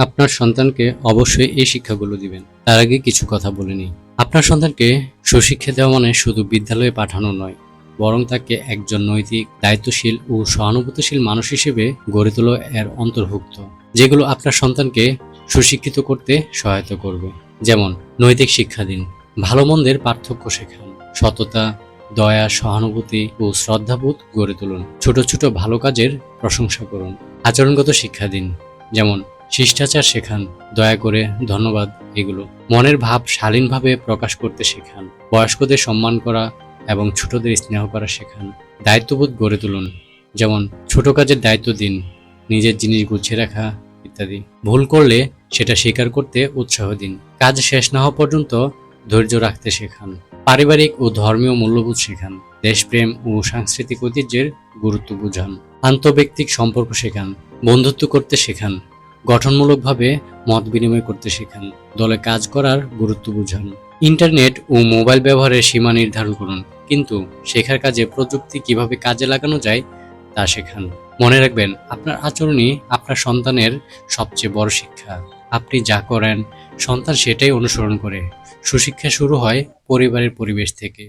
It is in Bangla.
আপনার সন্তানকে অবশ্যই এই শিক্ষাগুলো দিবেন। তার আগে কিছু কথা বলে নিই। আপনার সন্তানকে সুশিক্ষা দেওয়া মানে শুধু বিদ্যালয়ে পাঠানো নয়, বরং তাকে একজন নৈতিক, দায়িত্বশীল ও সহানুভূতিশীল মানুষ হিসেবে গড়ে তোলা এর অন্তর্ভুক্ত, যেগুলো আপনার সন্তানকে সুশিক্ষিত করতে সহায়তা করবে। যেমন নৈতিক শিক্ষা দিন, ভালো মন্দের পার্থক্য শেখান, সততা, দয়া, সহানুভূতি ও শ্রদ্ধাবোধ গড়ে তুলুন। ছোট ছোট ভালো কাজের প্রশংসা করুন। আচরণগত শিক্ষা দিন, যেমন শিষ্টাচার শেখান, দয়া করে, ধন্যবাদ, এগুলো। মনের ভাব শালীনভাবে প্রকাশ করতে শেখান। বয়স্কদের সম্মান করা এবং ছোটদের স্নেহ করা শেখান। দায়িত্ববোধ গড়ে তুলুন, যেমন ছোট কাজের দায়িত্ব দিন, নিজের জিনিস গুছিয়ে রাখা ইত্যাদি। ভুল করলে সেটা স্বীকার করতে উৎসাহ দিন। কাজ শেষ না হওয়া পর্যন্ত ধৈর্য রাখতে শেখান। পারিবারিক ও ধর্মীয় মূল্যবোধ শেখান। দেশপ্রেম ও সাংস্কৃতিক ঐতিহ্যের গুরুত্ব বুঝান। আন্তঃব্যক্তিক সম্পর্ক শেখান। বন্ধুত্ব করতে শেখান। গঠনমূলকভাবে মত বিনিময় করতে শেখান। দলে কাজ করার গুরুত্ব বুঝান। ইন্টারনেট ও মোবাইল ব্যবহারের সীমা নির্ধারণ করুন, কিন্তু শেখার কাজে প্রযুক্তি কিভাবে কাজে লাগানো যায় তা শেখান। মনে রাখবেন, আপনার আচরণই আপনার সন্তানের সবচেয়ে বড় শিক্ষা। আপনি যা করেন, সন্তান সেটাই অনুসরণ করে। সুশিক্ষা শুরু হয় পরিবারের পরিবেশ থেকে।